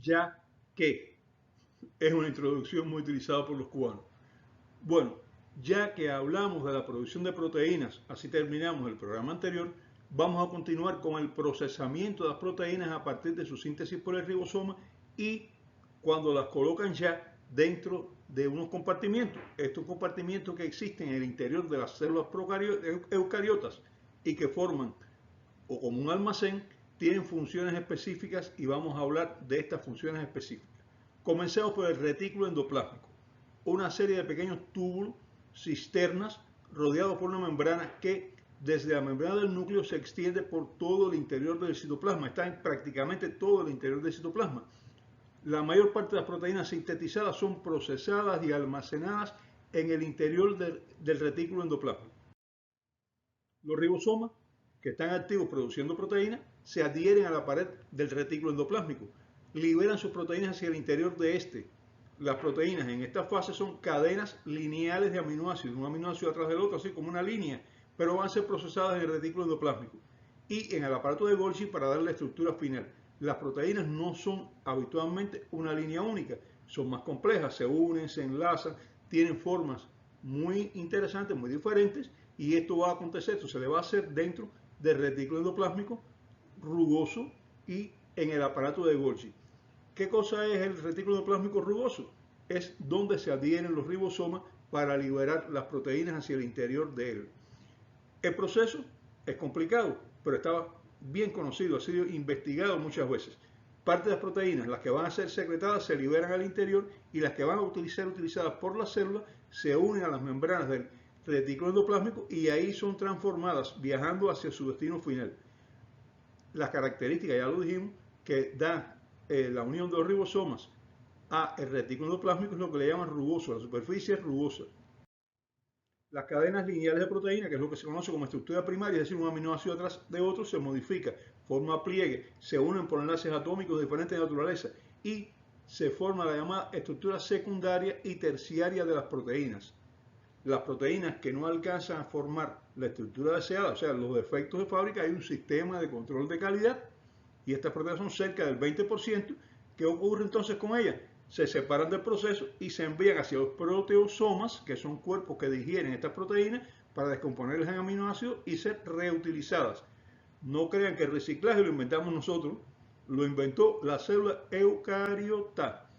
ya que es una introducción muy utilizada por los cubanos. Bueno, ya que hablamos de la producción de proteínas, así terminamos el programa anterior, vamos a continuar con el procesamiento de las proteínas a partir de su síntesis por el ribosoma y cuando las colocan ya dentro de unos compartimientos. Estos compartimientos que existen en el interior de las células eucariotas y que forman o como un almacén, tienen funciones específicas y vamos a hablar de estas funciones específicas. Comencemos por el retículo endoplásmico, una serie de pequeños túbulos, cisternas, rodeados por una membrana que desde la membrana del núcleo se extiende por todo el interior del citoplasma, está en prácticamente todo el interior del citoplasma. La mayor parte de las proteínas sintetizadas son procesadas y almacenadas en el interior del retículo endoplásmico. Los ribosomas, que están activos produciendo proteínas, se adhieren a la pared del retículo endoplásmico, liberan sus proteínas hacia el interior de este. Las proteínas en esta fase son cadenas lineales de aminoácidos, un aminoácido atrás del otro, así como una línea, pero van a ser procesadas en el retículo endoplásmico y en el aparato de Golgi para darle la estructura final. Las proteínas no son habitualmente una línea única, son más complejas, se unen, se enlazan, tienen formas muy interesantes, muy diferentes, y esto va a acontecer, esto se le va a hacer dentro del retículo endoplásmico rugoso y en el aparato de Golgi. ¿Qué cosa es el retículo endoplásmico rugoso? Es donde se adhieren los ribosomas para liberar las proteínas hacia el interior de él. El proceso es complicado, pero está bien conocido, ha sido investigado muchas veces. Parte de las proteínas, las que van a ser secretadas, se liberan al interior y las que van a ser utilizadas por las células se unen a las membranas del retículo endoplásmico y ahí son transformadas viajando hacia su destino final. Las características, ya lo dijimos, que da la unión de los ribosomas a el retículo endoplásmico es lo que le llaman rugoso, la superficie es rugosa. Las cadenas lineales de proteína, que es lo que se conoce como estructura primaria, es decir, un aminoácido atrás de otro, se modifica, forma pliegue, se unen por enlaces atómicos de diferente naturaleza y se forma la llamada estructura secundaria y terciaria de las proteínas. Las proteínas que no alcanzan a formar la estructura deseada, o sea, los defectos de fábrica, hay un sistema de control de calidad y estas proteínas son cerca del 20%. ¿Qué ocurre entonces con ellas? Se separan del proceso y se envían hacia los proteosomas, que son cuerpos que digieren estas proteínas para descomponerlas en aminoácidos y ser reutilizadas. No crean que el reciclaje lo inventamos nosotros, lo inventó la célula eucariota.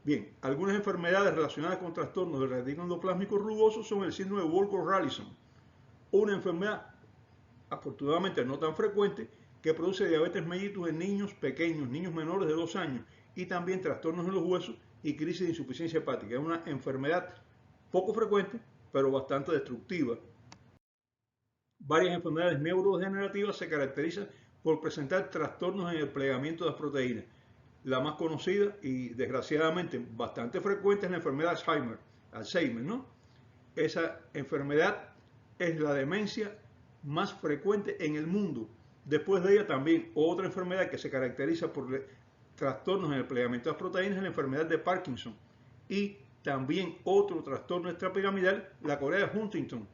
Bien, algunas enfermedades relacionadas con trastornos del retículo endoplásmico rugoso son el síndrome de Wolff-Rallison, una enfermedad afortunadamente no tan frecuente que produce diabetes mellitus en niños pequeños, niños menores de 2 años y también trastornos en los huesos y crisis de insuficiencia hepática. Es una enfermedad poco frecuente, pero bastante destructiva. Varias enfermedades neurodegenerativas se caracterizan por presentar trastornos en el plegamiento de las proteínas. La más conocida y desgraciadamente bastante frecuente es la enfermedad de Alzheimer, ¿no? Esa enfermedad es la demencia más frecuente en el mundo. Después de ella también otra enfermedad que se caracteriza por trastornos en el plegamiento de las proteínas es la enfermedad de Parkinson. Y también otro trastorno extrapiramidal, la corea de Huntington.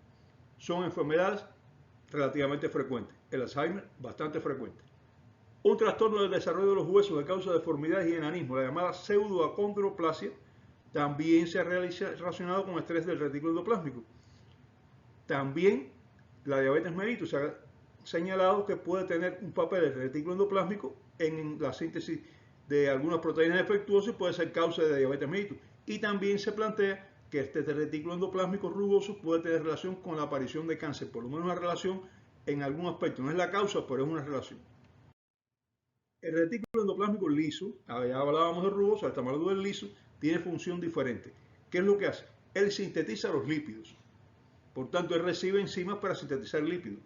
Son enfermedades relativamente frecuentes. El Alzheimer, bastante frecuente. Un trastorno del desarrollo de los huesos de causa de deformidades y enanismo, la llamada pseudoacondroplasia, también se ha relacionado con estrés del retículo endoplásmico. También la diabetes mellitus se ha señalado que puede tener un papel el retículo endoplásmico en la síntesis de algunas proteínas defectuosas y puede ser causa de diabetes mellitus. Y también se plantea que este retículo endoplásmico rugoso puede tener relación con la aparición de cáncer, por lo menos una relación en algún aspecto. No es la causa, pero es una relación. El retículo endoplásmico liso, ya hablábamos del rugoso, ahora estamos hablando del liso, tiene función diferente. ¿Qué es lo que hace? Él sintetiza los lípidos. Por tanto, él recibe enzimas para sintetizar lípidos.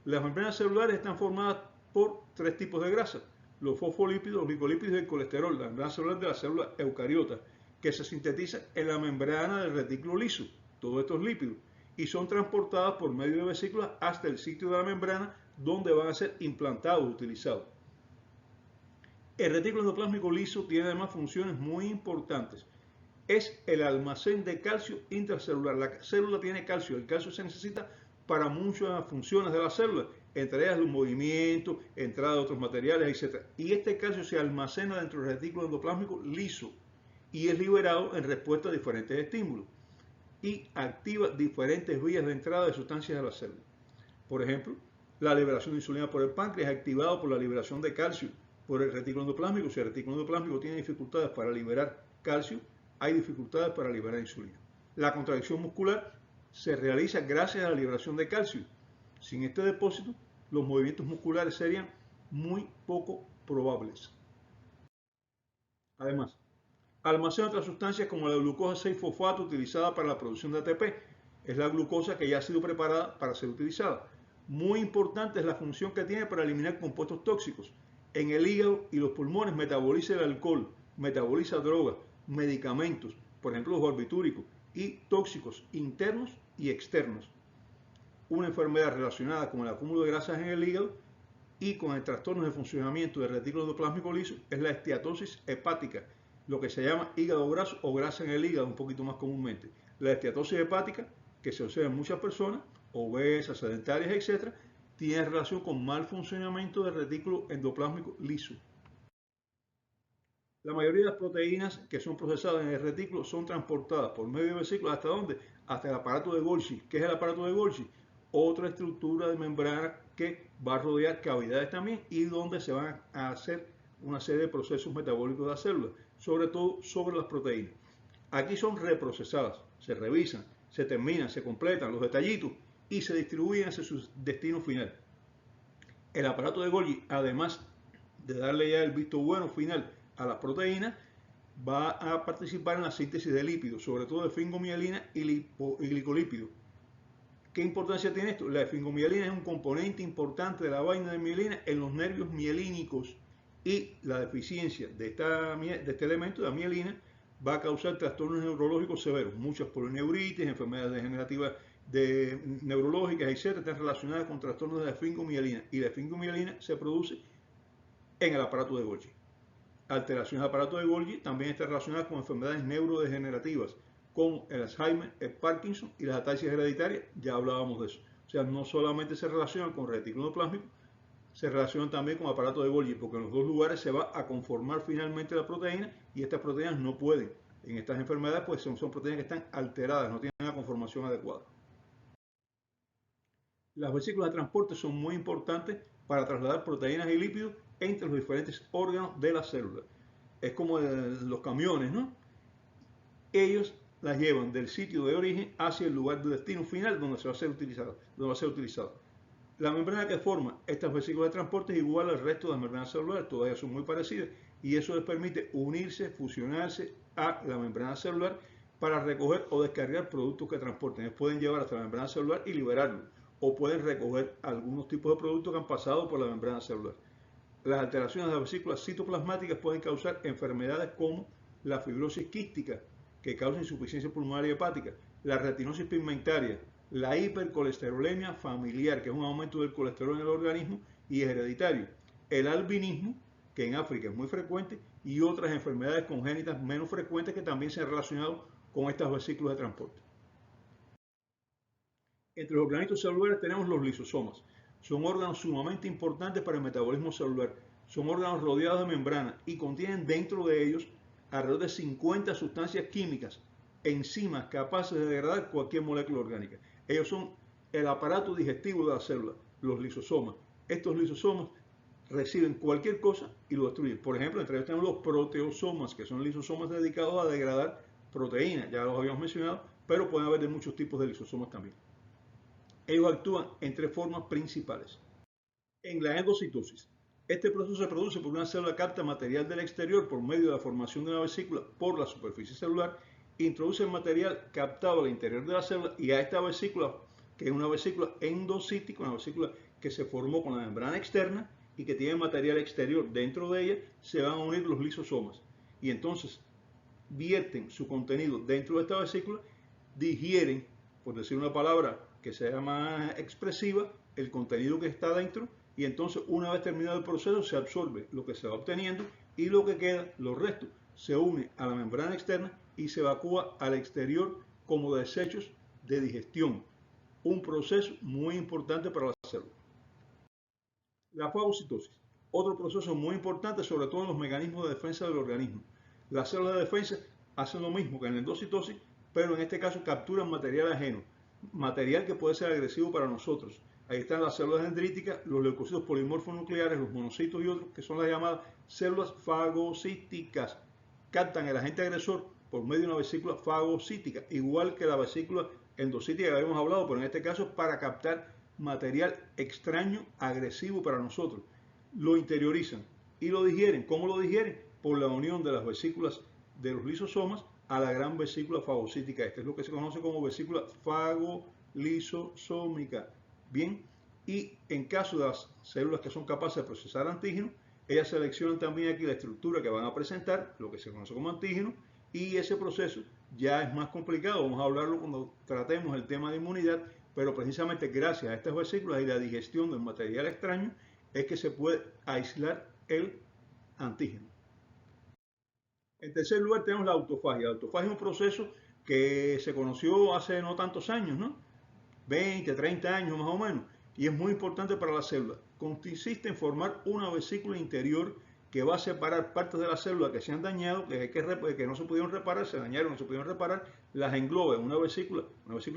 Las membranas celulares están formadas por 3 tipos de grasa: los fosfolípidos, los glicolípidos y el colesterol, la membrana celular de la célula eucariota, que se sintetizan en la membrana del retículo liso, todos estos lípidos, y son transportadas por medio de vesículas hasta el sitio de la membrana donde van a ser implantados, utilizados. El retículo endoplásmico liso tiene además funciones muy importantes. Es el almacén de calcio intracelular. La célula tiene calcio, el calcio se necesita para muchas funciones de la célula entre ellas los movimientos, entrada de otros materiales, etc. Y este calcio se almacena dentro del retículo endoplásmico liso y es liberado en respuesta a diferentes estímulos y activa diferentes vías de entrada de sustancias a la célula. Por ejemplo, la liberación de insulina por el páncreas es activado por la liberación de calcio por el retículo endoplásmico. Si el retículo endoplásmico tiene dificultades para liberar calcio, hay dificultades para liberar insulina. La contracción muscular se realiza gracias a la liberación de calcio. Sin este depósito, los movimientos musculares serían muy poco probables. Además, almacena otras sustancias como la glucosa 6-fosfato utilizada para la producción de ATP. Es la glucosa que ya ha sido preparada para ser utilizada. Muy importante es la función que tiene para eliminar compuestos tóxicos. En el hígado y los pulmones metaboliza el alcohol, metaboliza drogas, medicamentos, por ejemplo los barbitúricos, y tóxicos internos y externos. Una enfermedad relacionada con el acúmulo de grasas en el hígado y con el trastorno de funcionamiento del retículo endoplásmico liso es la esteatosis hepática, lo que se llama hígado graso o grasa en el hígado un poquito más comúnmente. La esteatosis hepática, que se observa en muchas personas, obesas, sedentarias, etc., tiene relación con mal funcionamiento del retículo endoplásmico liso. La mayoría de las proteínas que son procesadas en el retículo son transportadas por medio de vesículas. ¿Hasta dónde? Hasta el aparato de Golgi. ¿Qué es el aparato de Golgi? Otra estructura de membrana que va a rodear cavidades también y donde se van a hacer una serie de procesos metabólicos de las células, sobre todo sobre las proteínas. Aquí son reprocesadas, se revisan, se terminan, se completan los detallitos y se distribuyen hacia su destino final. El aparato de Golgi, además de darle ya el visto bueno final a las proteínas, va a participar en la síntesis de lípidos, sobre todo de esfingomielina y glicolípidos. ¿Qué importancia tiene esto? La esfingomielina es un componente importante de la vaina de mielina en los nervios mielínicos y la deficiencia de este elemento, la mielina, va a causar trastornos neurológicos severos, muchas polineuritis, enfermedades degenerativas neurológicas, etc., están relacionadas con trastornos de la esfingomielina y la esfingomielina se produce en el aparato de Golgi. Alteraciones del aparato de Golgi también están relacionadas con enfermedades neurodegenerativas, como el Alzheimer, el Parkinson y las ataxias hereditarias, ya hablábamos de eso. O sea, no solamente se relacionan con retículo endoplásmico, se relacionan también con aparato de Golgi, porque en los dos lugares se va a conformar finalmente la proteína y estas proteínas no pueden. En estas enfermedades pues son proteínas que están alteradas, no tienen una conformación adecuada. Las vesículas de transporte son muy importantes para trasladar proteínas y lípidos entre los diferentes órganos de la célula. Es como los camiones, ¿no? Ellos las llevan del sitio de origen hacia el lugar de destino final donde va a ser utilizado. La membrana que forma estas vesículas de transporte es igual al resto de las membranas celulares, todas ellas son muy parecidas y eso les permite unirse, fusionarse a la membrana celular para recoger o descargar productos que transporten. Ellos pueden llevar hasta la membrana celular y liberarlo, o pueden recoger algunos tipos de productos que han pasado por la membrana celular. Las alteraciones de las vesículas citoplasmáticas pueden causar enfermedades como la fibrosis quística, que causa insuficiencia pulmonar y hepática, la retinosis pigmentaria, la hipercolesterolemia familiar, que es un aumento del colesterol en el organismo y es hereditario, el albinismo, que en África es muy frecuente, y otras enfermedades congénitas menos frecuentes que también se han relacionado con estas vesículas de transporte. Entre los organitos celulares tenemos los lisosomas. Son órganos sumamente importantes para el metabolismo celular. Son órganos rodeados de membrana y contienen dentro de ellos alrededor de 50 sustancias químicas, enzimas capaces de degradar cualquier molécula orgánica. Ellos son el aparato digestivo de la célula, los lisosomas. Estos lisosomas reciben cualquier cosa y lo destruyen. Por ejemplo, entre ellos tenemos los proteosomas, que son lisosomas dedicados a degradar proteínas, ya los habíamos mencionado, pero pueden haber de muchos tipos de lisosomas también. Ellos actúan en tres formas principales. En la endocitosis, este proceso se produce porque una célula capta material del exterior por medio de la formación de una vesícula por la superficie celular, introduce el material captado al interior de la célula y a esta vesícula, que es una vesícula endocítica, una vesícula que se formó con la membrana externa y que tiene material exterior dentro de ella, se van a unir los lisosomas y entonces vierten su contenido dentro de esta vesícula, digieren, por decir una palabra que sea más expresiva, el contenido que está dentro y entonces una vez terminado el proceso se absorbe lo que se va obteniendo y lo que queda, los restos, se une a la membrana externa y se evacúa al exterior como desechos de digestión. Un proceso muy importante para la célula. La fagocitosis, otro proceso muy importante, sobre todo en los mecanismos de defensa del organismo. Las células de defensa hacen lo mismo que en la endocitosis, pero en este caso capturan material ajeno, material que puede ser agresivo para nosotros. Ahí están las células dendríticas, los leucocitos polimorfos nucleares, los monocitos y otros, que son las llamadas células fagocíticas. Captan el agente agresor por medio de una vesícula fagocítica, igual que la vesícula endocítica que habíamos hablado, pero en este caso es para captar material extraño, agresivo para nosotros. Lo interiorizan y lo digieren. ¿Cómo lo digieren? Por la unión de las vesículas de los lisosomas a la gran vesícula fagocítica. Esta es lo que se conoce como vesícula fagolisosómica. Bien, y en caso de las células que son capaces de procesar antígenos, ellas seleccionan también aquí la estructura que van a presentar, lo que se conoce como antígeno, y ese proceso ya es más complicado. Vamos a hablarlo cuando tratemos el tema de inmunidad, pero precisamente gracias a estas vesículas y la digestión del material extraño es que se puede aislar el antígeno. En tercer lugar tenemos la autofagia. La autofagia es un proceso que se conoció hace no tantos años, ¿no? 20, 30 años más o menos, y es muy importante para la célula. Consiste en formar una vesícula interior que va a separar partes de la célula que se han dañado, que no se pudieron reparar, se dañaron, no se pudieron reparar, las engloba en una vesícula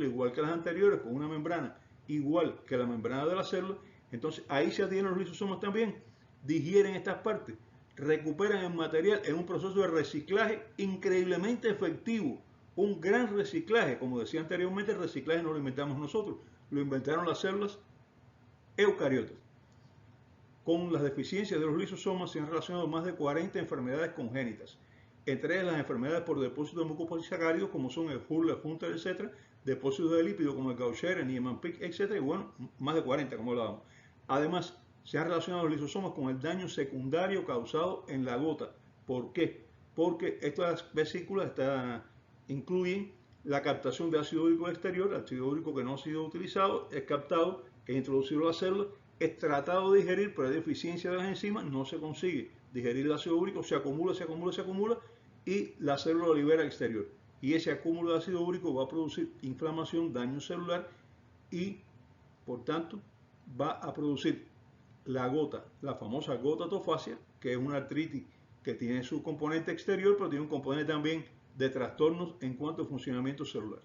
igual que las anteriores, con una membrana igual que la membrana de la célula. Entonces ahí se adhieren los lisosomas también, digieren estas partes, recuperan el material en un proceso de reciclaje increíblemente efectivo. Un gran reciclaje, como decía anteriormente, el reciclaje no lo inventamos nosotros, lo inventaron las células eucariotas. Con las deficiencias de los lisosomas se han relacionado más de 40 enfermedades congénitas, entre ellas las enfermedades por depósitos de mucopolisacáridos como son el Hurler, Hunter, etc., depósitos de lípidos como el Gaucher, Niemann-Pick, etc., y bueno, más de 40 como hablábamos. Además, se han relacionado los lisosomas con el daño secundario causado en la gota. ¿Por qué? Porque estas vesículas incluyen la captación de ácido úrico exterior, ácido úrico que no ha sido utilizado, es captado, es introducido a la célula, es tratado de digerir, pero hay deficiencia de las enzimas, no se consigue digerir el ácido úrico, se acumula, se acumula, se acumula y la célula lo libera al exterior. Y ese acúmulo de ácido úrico va a producir inflamación, daño celular y, por tanto, va a producir la gota, la famosa gota tofacia, que es una artritis que tiene su componente exterior, pero tiene un componente también de trastornos en cuanto a funcionamiento celular.